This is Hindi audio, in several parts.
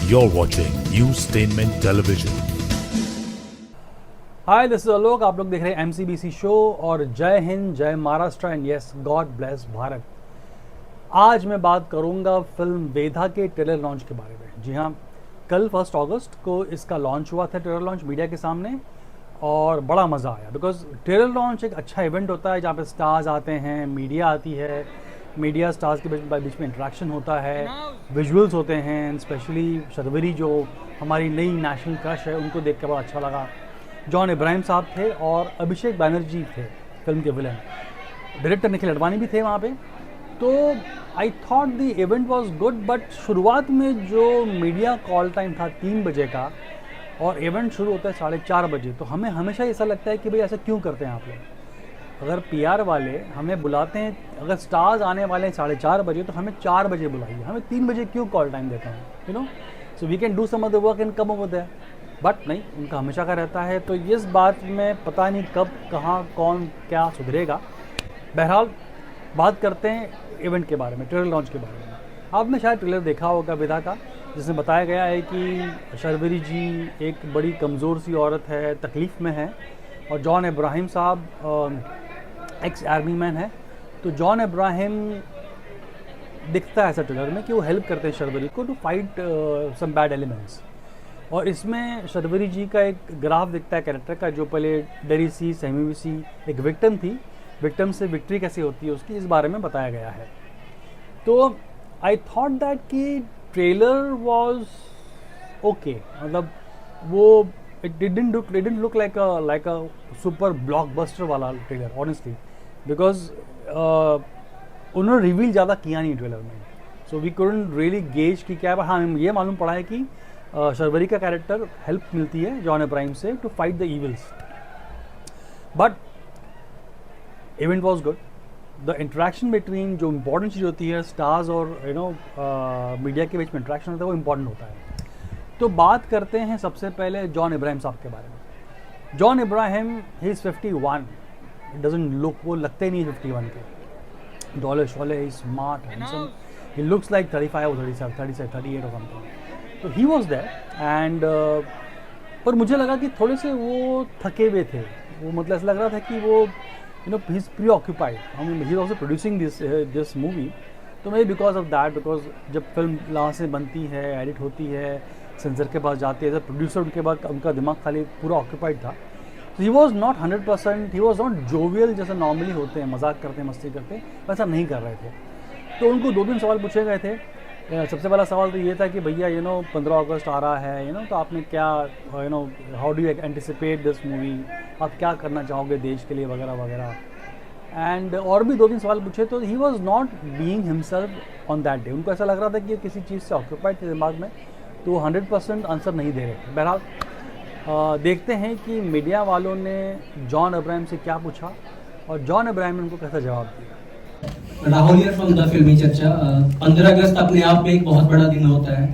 You're watching Newstainment Television. Hi this is Alok, आप लोग देख रहे हैं एमसीबीसी शो और जय हिंद, जय Maharashtra and yes God bless Bharat. आज मैं बात करूंगा फिल्म वेदा के ट्रेलर लॉन्च के बारे में। जी हाँ, कल 1 अगस्त को इसका लॉन्च हुआ था, ट्रेलर लॉन्च मीडिया के सामने, और बड़ा मज़ा आया बिकॉज ट्रेलर लॉन्च एक अच्छा इवेंट होता है जहाँ पे स्टार्स आते हैं, मीडिया आती है, मीडिया स्टार्स के बीच में इंटरेक्शन होता है, विजुअल्स होते हैं। स्पेशली शर्वरी जो हमारी नई नेशनल क्रश है, उनको देख के बड़ा अच्छा लगा। जॉन इब्राहिम साहब थे और अभिषेक बैनर्जी थे फिल्म के विलन, डायरेक्टर निखिल अडवाणी भी थे वहाँ पे। तो I thought the event was good, but शुरुआत में जो मीडिया कॉल टाइम था 3 बजे का और इवेंट शुरू होता है 4:30 बजे, तो हमें हमेशा ऐसा लगता है कि भाई ऐसा क्यों करते हैं आप लोग। अगर पीआर वाले हमें बुलाते हैं, अगर स्टार्स आने वाले हैं 4:30 बजे, तो हमें 4 बजे बुलाइए, हमें 3 बजे क्यों कॉल टाइम देते हैं, you know. So we can do some other work and come over there, but नहीं, उनका हमेशा का रहता है। तो इस बात में पता नहीं कब कहाँ कौन क्या सुधरेगा। बहरहाल बात करते हैं इवेंट के बारे में, ट्रेलर लॉन्च के बारे में। आपने शायद ट्रेलर देखा होगा वेदा का, जिसमें बताया गया है कि शर्वरी जी एक बड़ी कमज़ोर सी औरत है, तकलीफ़ में है, और जॉन इब्राहिम साहब एक्स आर्मी मैन है। तो जॉन इब्राहिम दिखता है ऐसा ट्रेलर में कि वो हेल्प करते हैं शर्वरी को to fight some bad elements. और इसमें शर्वरी जी का एक ग्राफ दिखता है कैरेक्टर का, जो पहले डरी सी, सहमी हुई सी एक विक्टिम थी, विक्टिम से विक्ट्री कैसे होती है उसकी, इस बारे में बताया गया है। तो आई थॉट दैट कि ट्रेलर वाज ओके, मतलब वो it didn't look like a super blockbuster वाला ट्रेलर ऑनेस्टली, बिकॉज उन्होंने रिवील ज़्यादा किया नहीं ट्रेलर में। So we couldn't really gauge कि क्या है। हाँ, ये मालूम पड़ा है कि शर्वरी का कैरेक्टर हेल्प मिलती है जॉन इब्राहिम से to fight the evils. But event was good. The interaction between, जो इम्पोर्टेंट चीज़ होती है स्टार्स और मीडिया के बीच में इंटरेक्शन होता है, वो इम्पोर्टेंट होता है। तो बात करते हैं सबसे पहले जॉन इब्राहिम साहब के बारे में। John Ibrahim he is 51, it doesn't look, वो लगते नहीं 51 के, डॉलर शॉले, he smart, handsome, he looks like 35 और 37, 38 और समथिंग। तो ही वॉज देयर एंड पर मुझे लगा कि थोड़े से वो थके हुए थे, वो मतलब ऐसा लग रहा था कि वो he is pre occupied. He is also producing this movie. तो मे बिकॉज ऑफ दैट, बिकॉज जब फिल्म यहाँ से बनती है, एडिट होती है, सेंसर के पास जाती है, एज अ प्रोड्यूसर उनके बाद उनका दिमाग खाली पूरा ऑक्यूपाइड था। तो he was not 100%, he was not jovial जैसे नॉर्मली होते हैं, मजाक करते हैं, मस्ती करते हैं, वैसा नहीं कर रहे थे। तो उनको 2-3 सवाल पूछे गए थे। सबसे पहला सवाल तो ये था कि भैया 15 अगस्त आ रहा है, तो आपने क्या how do you anticipate this movie, आप क्या करना चाहोगे देश के लिए, वगैरह वगैरह। एंड और भी 2-3 सवाल पूछे। तो he was not being himself on that day. उनको ऐसा लग रहा था कि ये किसी चीज़ से ऑक्यूपाइड थे दिमाग में, तो वो 100% आंसर नहीं दे रहे थे। बहरहाल देखते हैं कि मीडिया वालों ने जॉन इब्राहिम से क्या पूछा और जॉन इब्राहिम ने उनको कैसा जवाब दिया। राहुल हियर फ्रॉम द फिल्मी चर्चा। 15 अगस्त अपने आप में एक बहुत बड़ा दिन होता है।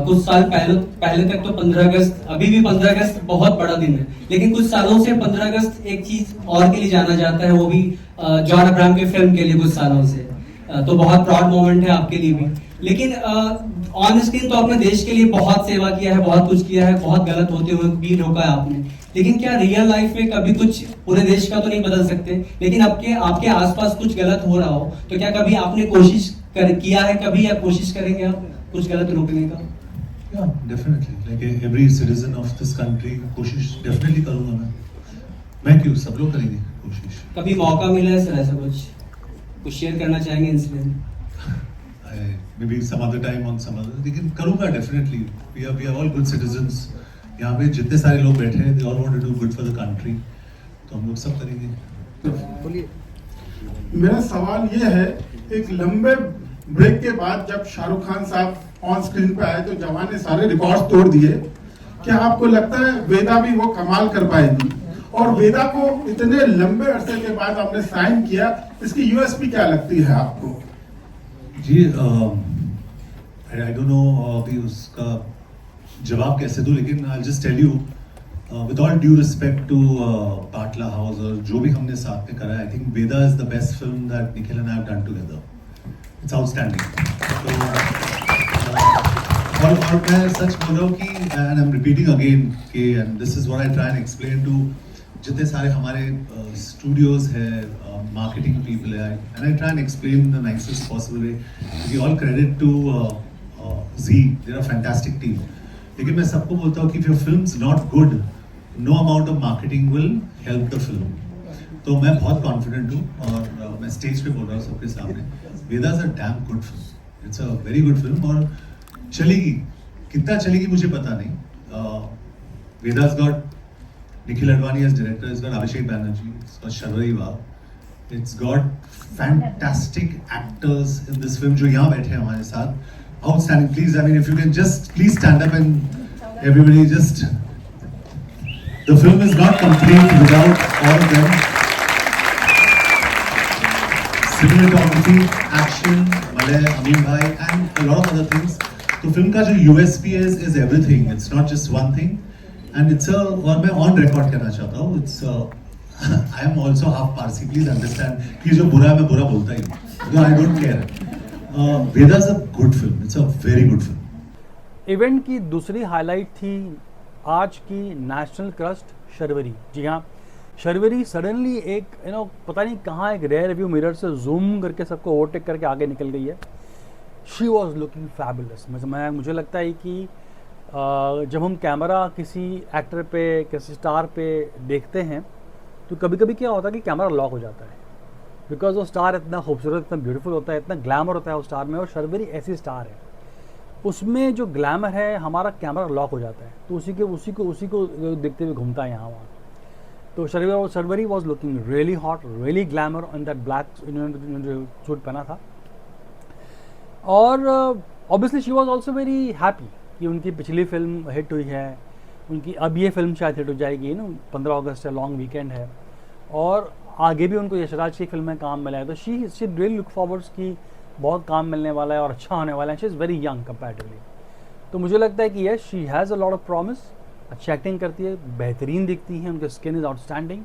कुछ साल पहले तक तो 15 अगस्त, अभी भी 15 अगस्त बहुत बड़ा दिन है, लेकिन कुछ सालों से 15 अगस्त एक चीज और के लिए जाना जाता है, वो भी जॉन अब्राहम के फिल्म के लिए कुछ सालों से। तो बहुत प्राउड मोमेंट है आपके लिए भी। लेकिन ऑन स्क्रीन तो आपने देश के लिए बहुत सेवा किया है, बहुत कुछ किया है, बहुत गलत होते हुए भी रोका है आपने। लेकिन क्या रियल लाइफ में कभी कुछ, पूरे देश का तो नहीं बदल सकते, लेकिन आपके आसपास कुछ गलत हो रहा हो, तो क्या कभी आपने कोशिश किया है कभी, या कोशिश करेंगे आप कुछ गलत रोकने का? Yeah, definitely. Like every citizen of this country, कोशिश definitely करूँगा मैं क्यों, सब लोग करेंगे कोशिश। कभी मौका मिला है सर ऐसा कुछ शेयर करना चाहेंगे incident? Maybe some other time on some other, लेकिन करूँगा definitely. We are all good citizens. यहाँ पे जितने सारे लोग बैठे हैं, they all want to do good for the country. तो हम लोग सब करेंगे। बोलिए। मेरा सवाल ये है, एक लंबे ब्रेक के बाद जब शाहरुख खान साहब ऑन स्क्रीन पे आए तो जवान ने सारे रिकॉर्ड्स तोड़ दिए। क्या आपको लगता है वेदा भी वो कमाल कर पाएगी? और वेदा को इतने लंबे अरसे के बाद आपने साइन किया, इसकी यूएसपी क्या लगती है आपको? जी आई डोंट नो अभी उसका जवाब कैसे दूं, लेकिन I just tell you with all due respect to Batla House और जो भी हमने साथ में करा, I think Vedaa is the best film that Nikhil and I have done together. It's outstanding. और मैं सच बोल रहा हूँ कि and I am repeating again कि and this is what I try and explain to जितने सारे हमारे स्टूडियोज है, मार्केटिंग पीपल है, and I try and explain the nicest possible way, क्योंकि all credit to Zee, they are fantastic team. लेकिन मैं सबको बोलता हूँ कि if your film is not good, no amount of marketing will help the film. तो मैं बहुत कॉन्फिडेंट हूँ और मैं स्टेज पे बोल रहा हूँ सबके सामने, Vedaa is a damn good film, it's a very good film और चलेगी। कितना चलेगी मुझे पता नहीं। वेदा's got Nikhil Advani as director, it's got Abhishek Banerjee, it's got Sharvari Wagh, it's got fantastic actors in this film जो यहाँ बैठे हैं हमारे साथ, outstanding. Please, I mean, if you can just please stand up and everybody just, the film is not complete without all of them. Cinematography, action, Malay, Amin Bhai, and a lot of other things. तो फिल्म का जो USP is everything. It's not just one thing, and it's a, और मैं on record कहना चाहता हूँ, it's I am also half Parsi. Please understand कि जो बुरा है मैं बुरा बोलता ही हूँ, so I don't care. Veda is a good film. It's a very good film. Event की दूसरी हाईलाइट थी आज की नेशनल क्रस्ट शर्वरी। जी हाँ, शर्वरी सडनली एक पता नहीं कहाँ एक रेयर व्यू मिरर से जूम करके सबको ओवरटेक करके आगे निकल गई है। She was looking fabulous. मुझे लगता है कि जब हम कैमरा किसी एक्टर पे, किसी स्टार पे देखते हैं तो कभी कभी क्या होता है कि कैमरा लॉक हो जाता है, बिकॉज वो स्टार इतना खूबसूरत, इतना ब्यूटीफुल होता है, इतना ग्लैमर होता है उस स्टार में। और शर्वरी ऐसी स्टार है, उसमें जो ग्लैमर है हमारा कैमरा लॉक हो जाता है, तो उसी को देखते हुए घूमता है यहाँ वहाँ। तो Sharvari was looking really hot, really glamour on that black जो सूट पहना था। और obviously she was also very happy कि उनकी पिछली फिल्म हिट हुई है, उनकी अब ये फिल्म शायद हिट हो जाएगी 15 अगस्त है, लॉन्ग वीकेंड है, और आगे भी उनको यशराज की फिल्म में काम मिला है। तो शी रियली लुक फॉरवर्ड्स की बहुत काम मिलने वाला है और अच्छा होने वाला है। She is very young comparatively. तो मुझे लगता है कि yes, she has a lot of promise, अच्छी एक्टिंग करती है, बेहतरीन दिखती हैं, उनके स्किन इज़ आउटस्टैंडिंग।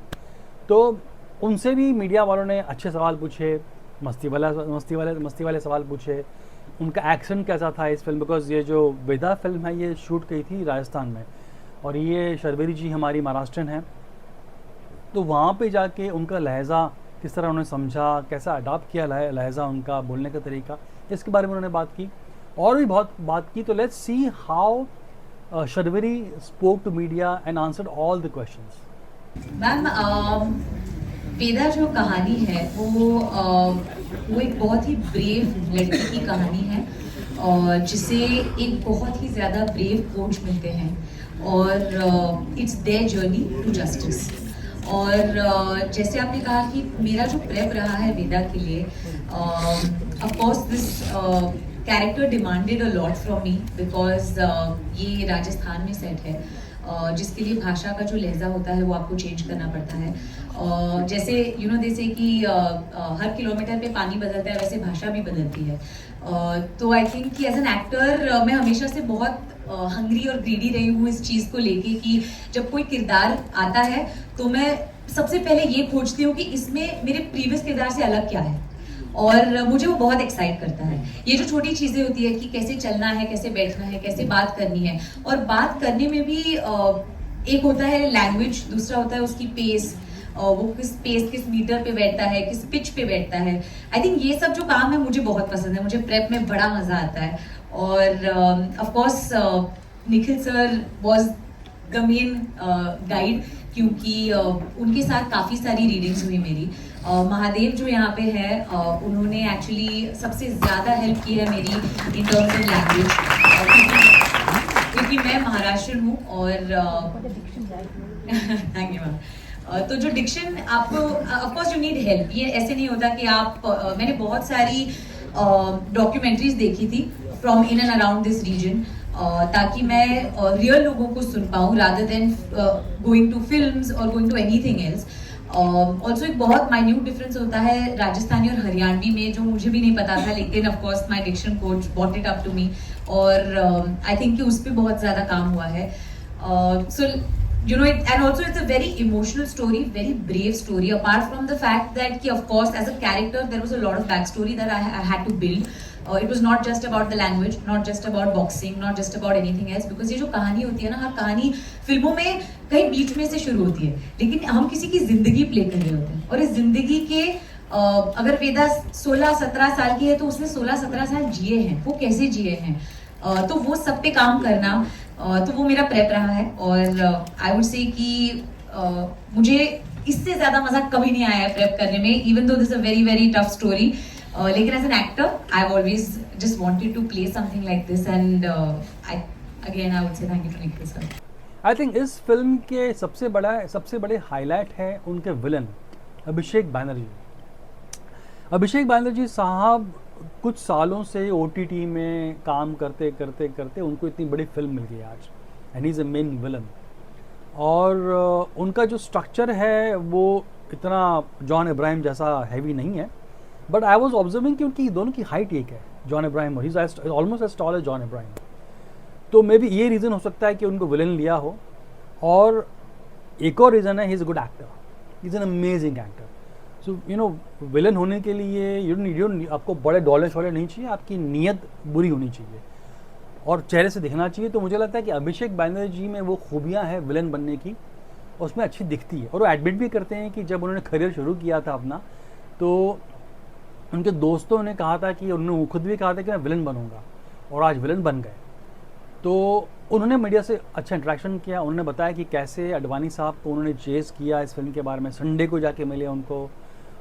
तो उनसे भी मीडिया वालों ने अच्छे सवाल पूछे, मस्ती वाले सवाल पूछे, उनका एक्शन कैसा था इस फिल्म, बिकॉज ये जो वेदा फिल्म है ये शूट की थी राजस्थान में और ये शर्वरी जी हमारी महाराष्ट्रन है। तो वहाँ पे जाके उनका लहजा किस तरह उन्होंने समझा, कैसा अडॉप्ट किया लहजा, उनका बोलने का तरीका, इसके बारे में उन्होंने बात की और भी बहुत बात की। तो let's see how Sharvari spoke to media and answered all the questions. Ma'am, Vedaa जो कहानी है वो एक बहुत ही ब्रेव लड़की की कहानी है और जिसे एक बहुत ही ज़्यादा ब्रेव कोच मिलते हैं और it's their journey to justice. और जैसे आपने कहा कि मेरा जो प्रेप रहा है वेदा के लिए, of course this character demanded a lot from me because ये राजस्थान में सेट है, जिसके लिए भाषा का जो लहजा होता है वो आपको चेंज करना पड़ता है। जैसे जैसे कि हर किलोमीटर पे पानी बदलता है, वैसे भाषा भी बदलती है। तो आई थिंक कि एज एन एक्टर मैं हमेशा से बहुत हंग्री और ग्रीडी रही हूँ इस चीज़ को लेके कि जब कोई किरदार आता है तो मैं सबसे पहले ये खोजती हूँ कि इसमें मेरे प्रीवियस किरदार से अलग क्या है, और मुझे वो बहुत एक्साइट करता है। ये जो छोटी चीज़ें होती है कि कैसे चलना है, कैसे बैठना है, कैसे बात करनी है, और बात करने में भी एक होता है लैंग्वेज, दूसरा होता है उसकी पेस, वो किस पेस, किस मीटर पे बैठता है, किस पिच पे बैठता है। आई थिंक ये सब जो काम है मुझे बहुत पसंद है, मुझे प्रेप में बड़ा मजा आता है। और of course Nikhil sir was the main guide, क्योंकि उनके साथ काफ़ी सारी रीडिंग्स हुई मेरी। महादेव जो यहाँ पे है उन्होंने एक्चुअली सबसे ज़्यादा हेल्प की है मेरी इन टर्म्स ऑफ लैंग्वेज, क्योंकि मैं महाराष्ट्रन हूँ और थैंक यू मैम। तो जो डिक्शन आपको of course you need help, ये ऐसे नहीं होता कि आप मैंने बहुत सारी डॉक्यूमेंट्रीज देखी थी from in and around this region, ताकि मैं रियल लोगों को सुन पाऊँ rather than going to films और going to anything else. Also एक बहुत माइन्यूट डिफरेंस होता है राजस्थानी और हरियाणवी में, जो मुझे भी नहीं पता था, लेकिन of course my diction coach bought it up to me, और आई थिंक कि उस पर बहुत ज़्यादा काम हुआ है। सो and also it's a very emotional story, very brave story, apart from the fact that of course as a character there was a lot of backstory that I had to build, it was not just about the language, not just about boxing, not just about anything else, because ये जो कहानी होती है ना, हर कहानी फिल्मों में कहीं बीच में से शुरू होती है, लेकिन हम किसी की जिंदगी प्ले कर रहे होते हैं, और इस जिंदगी के अगर वेदा 16-17 साल की है तो उसने 16-17 साल जिए हैं, वो कैसे जिए हैं, तो वो सब पे काम करना, तो वो मेरा प्रेप रहा है। और आई वुड से कि मुझे इससे ज्यादा मजा कभी नहीं आया है प्रेप करने में, even though this a very very tough story, लेकिन as an actor I have always just wanted to play something like this, and I again I would say thank you to Nikhil sir. I think इस फिल्म के सबसे बड़े हाईलाइट है उनके विलन अभिषेक बैनर्जी। अभिषेक बैनर्जी साहब कुछ सालों से OTT में काम करते करते करते उनको इतनी बड़ी फिल्म मिल गई आज, and he is a main villain. और उनका जो स्ट्रक्चर है वो इतना जॉन इब्राहिम जैसा हैवी नहीं है, बट आई वॉज ऑब्जर्विंग कि उनकी दोनों की हाइट एक है, जॉन इब्राहिम और he is almost as tall as John Abraham. तो मे बी ये रीज़न हो सकता है कि उनको विलन लिया हो, और एक और रीज़न है he is a good actor, he is an amazing actor. So you know villain होने के लिए यू आपको बड़े डॉले शॉले नहीं चाहिए, आपकी नीयत बुरी होनी चाहिए और चेहरे से दिखना चाहिए। तो मुझे लगता है कि अभिषेक बैनर्जी में वो खूबियाँ हैं विलन बनने की, और उसमें अच्छी दिखती है। और वो एडमिट भी करते हैं कि जब उन्होंने करियर शुरू किया था अपना, तो उनके दोस्तों ने कहा था कि उन्होंने खुद भी कहा था कि मैं विलन बनूंगा, और आज विलन बन गए। तो उन्होंने मीडिया से अच्छा इंटरेक्शन किया, उन्होंने बताया कि कैसे अडवाणी साहब को उन्होंने चेस किया इस फिल्म के बारे में, संडे को जाके मिले उनको,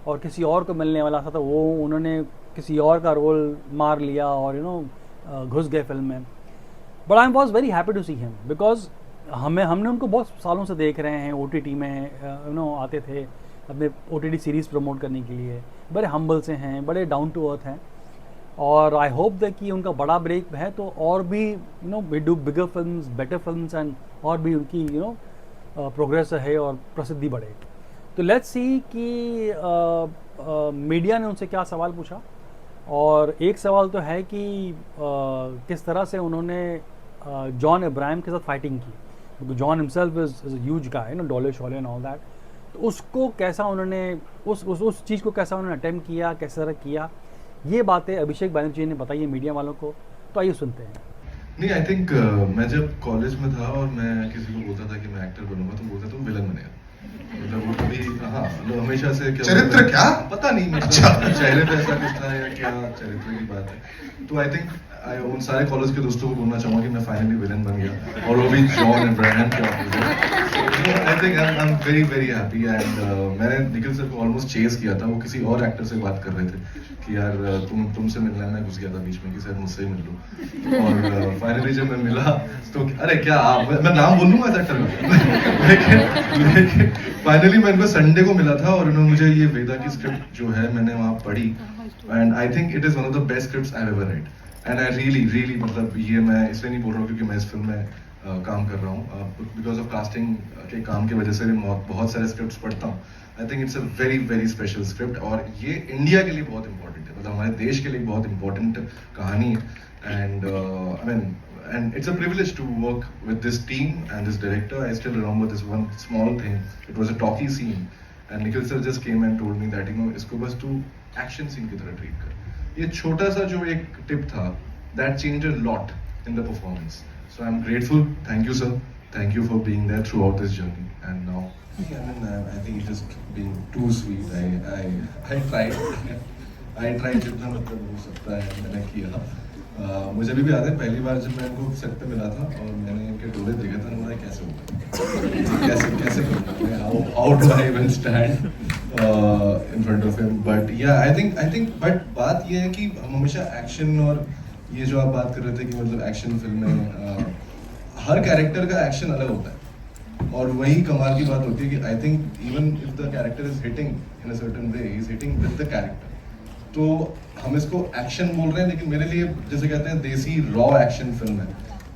और किसी और को मिलने वाला था तो वो उन्होंने किसी और का रोल मार लिया और घुस गए फिल्म में। But I was very happy to see him, because हमने उनको बहुत सालों से देख रहे हैं OTT में, आते थे अपने OTT सीरीज़ प्रमोट करने के लिए, बड़े हम्बल से हैं, बड़े डाउन टू अर्थ हैं, और आई होप दैट कि उनका बड़ा ब्रेक है तो और भी we do bigger films, better films, and और भी उनकी प्रोग्रेस है और प्रसिद्धि बढ़े। तो लेट्स सी कि मीडिया ने उनसे क्या सवाल पूछा, और एक सवाल तो है कि किस तरह से उन्होंने जॉन इब्राहिम के साथ फाइटिंग की, क्योंकि John himself is a huge guy, डोले शोले एंड ऑल दैट। तो उसको कैसा उन्होंने उस चीज़ को कैसा उन्होंने अटेम्प्ट किया, कैसे तरह किया, ये बातें अभिषेक बैनर्जी ने बताई है मीडिया वालों को। तो आइए सुनते हैं। नहीं, आई थिंक मैं जब कॉलेज में था और मैं किसी को बोलता था कि मैं एक्टर बनूंगा, तो बोलता तुम विलन बनेगा। मतलब वो कभी मतलब हमेशा से चरित्र क्या पता नहीं, मतलब चेहरे पे ऐसा कुछ था या क्या चरित्र की बात है। तो आई थिंक उन सारे कॉलेज के दोस्तों को बोलना चाहूंगा कि मैं फाइनली विलन बन गया, और वो भी जॉन इब्राहिम के opposite. I think I am very very happy, and मैंने निखिल सर को ऑलमोस्ट चेस किया था, वो किसी और एक्टर से बात कर रहे थे कि यार तुमसे मिलना है, मैं घुस गया था बीच में कि सर मुझसे ही मिल लो, और फाइनली जब मैं मिला तो अरे क्या आप, मैं नाम बोल लूंगा एक्टर का लेकिन फाइनली मैं इनको संडे को मिला था, और उन्होंने मुझे ये वेदा की स्क्रिप्ट जो है मैंने वहाँ पढ़ी, and I think it is one of the best scripts I ever read, and I really मतलब ये मैं इसलिए नहीं बोल रहा हूँ क्योंकि मैं इस फिल्म में काम कर रहा हूँ, बिकॉज ऑफ कास्टिंग के काम की वजह से मैं बहुत सारे स्क्रिप्ट्स पढ़ता हूँ। I think it's a very very special script, और ये इंडिया के लिए बहुत इंपॉर्टेंट है, मतलब हमारे देश के लिए बहुत इंपॉर्टेंट कहानी है, and I mean and it's a privilege to work with this team and this director. I still remember this one small thing. It was a talkie scene, and Nikhil sir just came and told me that इसको बस तू action scene की तरह treat कर। ये छोटा सा जो एक tip था, that changed a lot in the performance. So I'm grateful. Thank you sir. Thank you for being there throughout this journey. And now, I mean, I think it's just being too sweet. I tried. I tried जितना मतलब हो सकता है मैंने किया। मुझे अभी भी याद है पहली बार जब मैं इनको सेट पे मिला था और मैंने इनके डोले देखे था, मुझे कैसे होगा, कैसे how do I even stand in front of him. But या आई थिंक बट बात ये है कि हम हमेशा एक्शन, और ये जो आप बात कर रहे थे कि मतलब एक्शन फिल्म में हर कैरेक्टर का एक्शन अलग होता है, और वही कमाल की बात होती है कि I think even if the character is hitting in a certain way, he is hitting with the character. तो हम इसको एक्शन बोल रहे हैं, लेकिन मेरे लिए जैसे कहते हैं देसी रॉ एक्शन फिल्म है,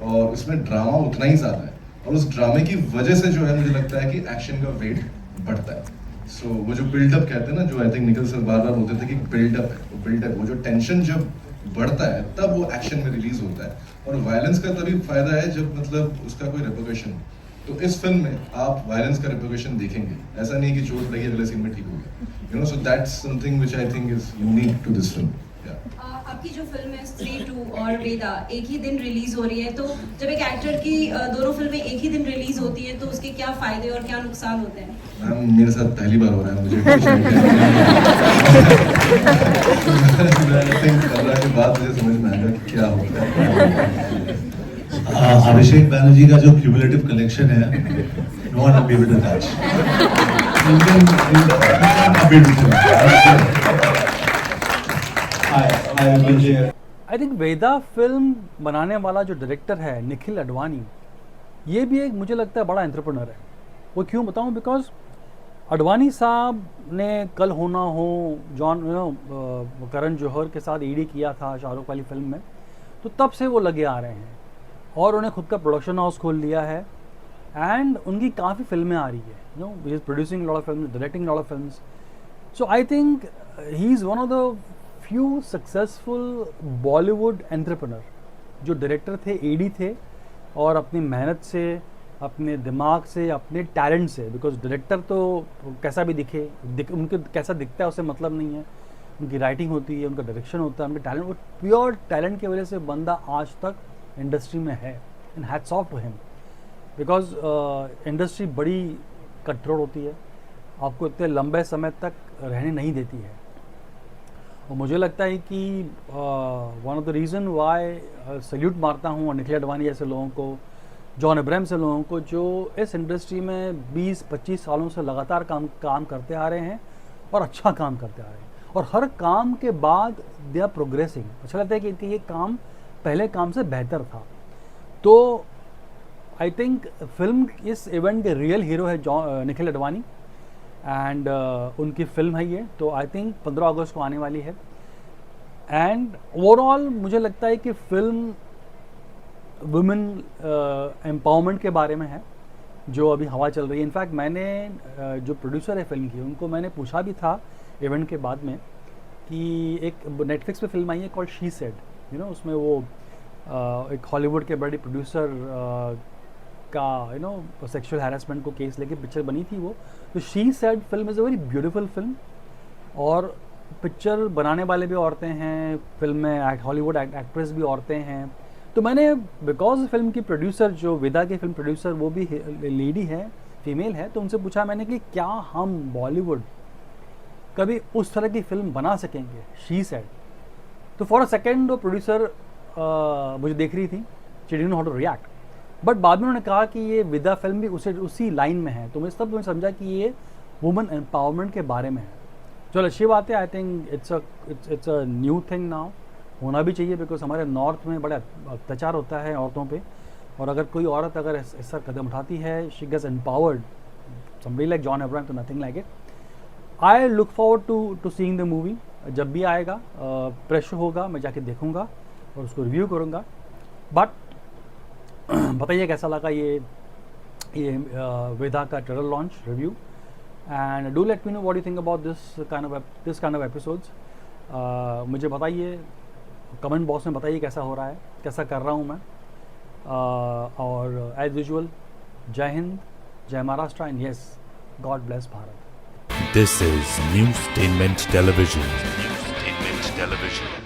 और उसमें ड्रामा उतना ही ज्यादा है, और उस ड्रामे की वजह से जो है मुझे लगता है कि एक्शन का वेट बढ़ता है। सो वो जो बिल्डअप कहते हैं ना, जो आई थिंक निखिल सर बार बार बोलते थे कि बिल्डअप है, वो बिल्डअप, वो जो टेंशन जब बढ़ता है तब वो एक्शन में रिलीज होता है, और वायलेंस का तभी फायदा है जब मतलब उसका कोई रेपोकेशन। तो इस फिल्म में आप वायलेंस का रेपोकेशन देखेंगे, ऐसा नहीं कि चोट लगी अगले सीन में ठीक हो गया, so that's something which I think is unique to this film. आपकी जो फिल्म है स्त्री 2 और वेदा एक ही दिन रिलीज हो रही है, तो जब एक एक्टर की दोनों फिल्में एक ही दिन रिलीज होती है तो उसके क्या फायदे और क्या नुकसान होते हैं? मैम मेरे साथ पहली बार हो रहा है, मुझे कुछ आई थिंक 15 के बाद मुझे समझ में आएगा कि क्या होता है। अभिषेक बैनर्जी का जो क्यूमुलेटिव कलेक्शन है, no one will be able to touch. I think Vedaa film बनाने वाला जो डायरेक्टर है निखिल अडवाणी, ये भी एक मुझे लगता है बड़ा एंटरप्रेन्योर है। वो क्यों बताऊं? बिकॉज अडवाणी साहब ने कल होना हो करण जौहर के साथ ईडी किया था शाहरुख वाली फिल्म में, तो तब से वो लगे आ रहे हैं और उन्हें खुद का प्रोडक्शन हाउस खोल लिया है एंड उनकी काफ़ी फिल्में आ रही है। He is producing lot of film, directing lot of films. So I think he is one of the few successful Bollywood entrepreneur जो डायरेक्टर थे, एडी थे, और अपनी मेहनत से, अपने दिमाग से, अपने टैलेंट से, बिकॉज डायरेक्टर तो कैसा भी उनके कैसा दिखता है उससे मतलब नहीं है, उनकी राइटिंग होती है, उनका डायरेक्शन होता है, उनका टैलेंट, वो प्योर टैलेंट की वजह से बंदा आज तक इंडस्ट्री में है। And hats off to him, because industry बड़ी कटरोड़ होती है, आपको इतने लंबे समय तक रहने नहीं देती है। और मुझे लगता है कि one of the reason why salute मारता हूँ निखिल अडवाणी जैसे लोगों को, जॉन अब्राहम से लोगों को, जो इस इंडस्ट्री में 20-25 सालों से लगातार काम करते आ रहे हैं और अच्छा काम करते आ रहे हैं, और हर काम के बाद दे आर प्रोग्रेसिंग। अच्छा लगता है कि इनके ये काम पहले काम से बेहतर था। तो आई थिंक फिल्म इस इवेंट के रियल हीरो है निखिल अडवाणी, एंड उनकी फिल्म है ये, तो आई थिंक 15 अगस्त को आने वाली है। एंड ओवरऑल मुझे लगता है कि फिल्म वुमेन एम्पावरमेंट के बारे में है, जो अभी हवा चल रही है। इनफैक्ट मैंने जो प्रोड्यूसर है फिल्म की, उनको मैंने पूछा भी था इवेंट के बाद में कि एक नेटफ्लिक्स पे फिल्म आई है कॉल्ड शी सेड, उसमें वो एक हॉलीवुड के बड़े प्रोड्यूसर का सेक्सुअल हैरेसमेंट को केस लेके पिक्चर बनी थी वो। तो she said film is a very beautiful film, और पिक्चर बनाने वाले भी औरतें हैं, फिल्म में हॉलीवुड एक्ट्रेस भी औरतें हैं। तो मैंने बिकॉज फिल्म की प्रोड्यूसर, जो वेदा की फिल्म प्रोड्यूसर, वो भी लेडी है, फीमेल है, तो उनसे पूछा मैंने कि क्या हम बॉलीवुड कभी उस तरह की फिल्म बना सकेंगे, शी सेड। तो फॉर अ सेकेंड वो प्रोड्यूसर मुझे देख रही थी, she didn't know how to react, but बाद में उन्होंने कहा कि ये विदा फिल्म भी उसी लाइन में है। तो मैं तब मैंने समझा कि ये वुमेन एम्पावरमेंट के बारे में है। चलो अच्छी बात है, I think it's a new thing now, होना भी चाहिए, बिकॉज हमारे नॉर्थ में बड़ा अत्याचार होता है औरतों पे, और अगर कोई औरत अगर ऐसा कदम उठाती है, she gets empowered, somebody like John Abraham, तो nothing like it. I look forward to seeing the movie. जब भी आएगा प्रेस शो होगा, मैं जाके देखूंगा और उसको रिव्यू करूंगा। बट बताइए कैसा लगा ये वेदा का trailer launch review, and do let me know what you think about this kind of episodes. मुझे बताइए, कमेंट बॉक्स में बताइए कैसा हो रहा है, कैसा कर रहा हूँ मैं। और एज यूजुअल, जय हिंद, जय Maharashtra, and yes, God bless Bharat. This is Newstainment Television. Newstainment Television.